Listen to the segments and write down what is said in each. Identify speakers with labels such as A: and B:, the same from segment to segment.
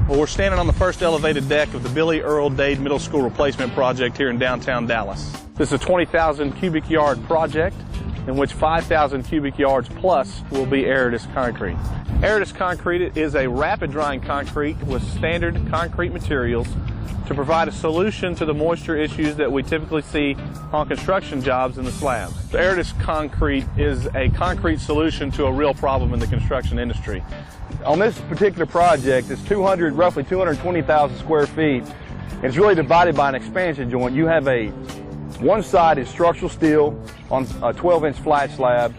A: Well, we're standing on the first elevated deck of the Billy Earl Dade Middle School replacement project here in downtown Dallas. This is a 20,000 cubic yard project in which 5,000 cubic yards plus will be ARIDUS concrete. ARIDUS concrete is a rapid drying concrete with standard concrete materials to provide a solution to the moisture issues that we typically see on construction jobs in the slabs. The ARIDUS concrete is a concrete solution to a real problem in the construction industry.
B: On this particular project, it's roughly 220,000 square feet. It's really divided by an expansion joint. You have one side is structural steel on a 12-inch flat slab.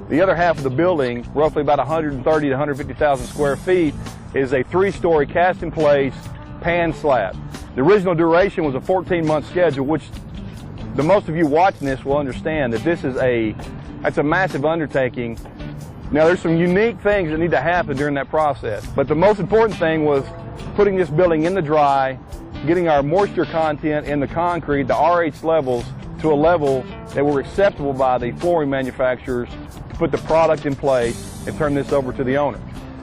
B: The other half of the building, roughly about 130 to 150,000 square feet, is a 3-story cast-in-place pan slab. The original duration was a 14-month schedule, which the most of you watching this will understand that that's a massive undertaking. Now, there's some unique things that need to happen during that process, but the most important thing was putting this building in the dry, getting our moisture content in the concrete, the RH levels, to a level that were acceptable by the flooring manufacturers to put the product in place and turn this over to the owner.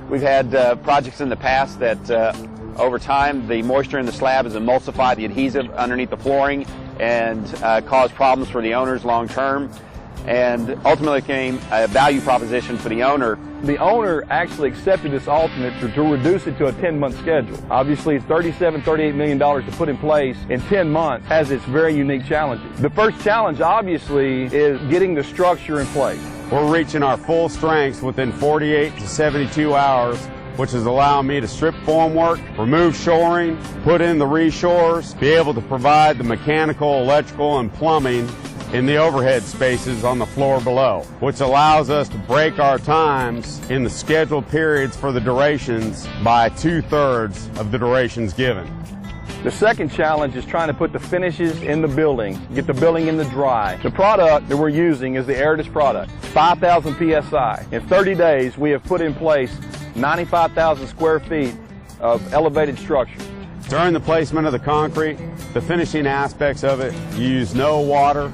C: We've had projects in the past that over time the moisture in the slab has emulsified the adhesive underneath the flooring and caused problems for the owners long term, and ultimately became a value proposition for the owner.
B: The owner actually accepted this alternate to reduce it to a 10-month schedule. Obviously, $38 million to put in place in 10 months has its very unique challenges. The first challenge, obviously, is getting the structure in place.
D: We're reaching our full strengths within 48 to 72 hours, which is allowing me to strip formwork, remove shoring, put in the reshores, be able to provide the mechanical, electrical, and plumbing in the overhead spaces on the floor below, which allows us to break our times in the scheduled periods for the durations by 2/3 of the durations given.
B: The second challenge is trying to put the finishes in the building, get the building in the dry. The product that we're using is the ARIDUS product, 5,000 PSI. In 30 days, we have put in place 95,000 square feet of elevated structure.
D: During the placement of the concrete, the finishing aspects of it, you use no water.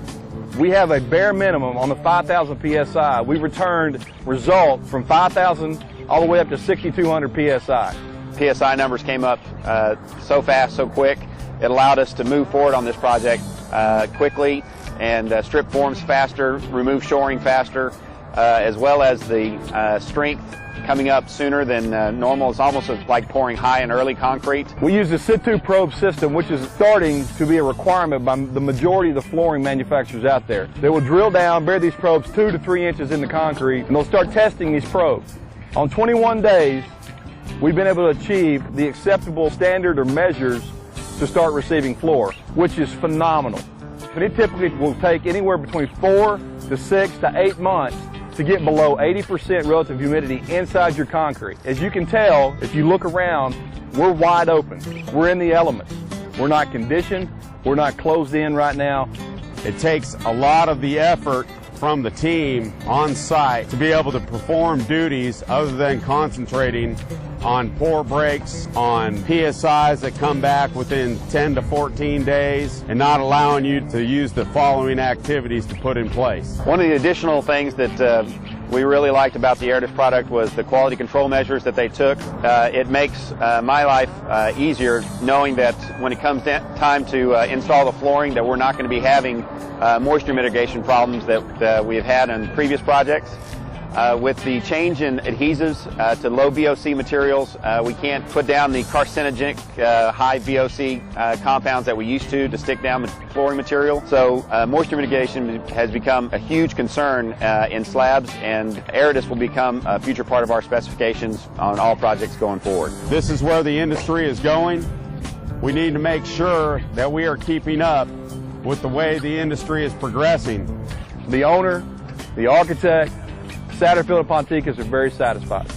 B: We have a bare minimum on the 5,000 PSI. We returned results from 5,000 all the way up to 6,200 PSI.
C: PSI numbers came up so fast, so quick. It allowed us to move forward on this project quickly and strip forms faster, remove shoring faster, as well as the strength coming up sooner than normal. It's almost like pouring high and early concrete.
B: We use the situ probe system, which is starting to be a requirement by the majority of the flooring manufacturers out there. They will drill down, bury these probes 2 to 3 inches in the concrete, and they'll start testing these probes. On 21 days, we've been able to achieve the acceptable standard or measures to start receiving floor, which is phenomenal. And it typically will take anywhere between 4 to 6 to 8 months to get below 80% relative humidity inside your concrete. As you can tell, if you look around, we're wide open. We're in the elements. We're not conditioned. We're not closed in right now.
D: It takes a lot of the effort from the team on site to be able to perform duties other than concentrating on pour breaks, on PSIs that come back within 10 to 14 days, and not allowing you to use the following activities to put in place.
C: One of the additional things that we really liked about the ARIDUS product was the quality control measures that they took. It makes my life easier knowing that when it comes time to install the flooring that we're not going to be having moisture mitigation problems that we have had on previous projects. With the change in adhesives to low VOC materials, we can't put down the carcinogenic high VOC compounds that we used to stick down the flooring material. So moisture mitigation has become a huge concern in slabs, and ARIDUS will become a future part of our specifications on all projects going forward.
D: This is where the industry is going. We need to make sure that we are keeping up with the way the industry is progressing.
B: The owner, the architect, Satterfield and Ponticus are very satisfied.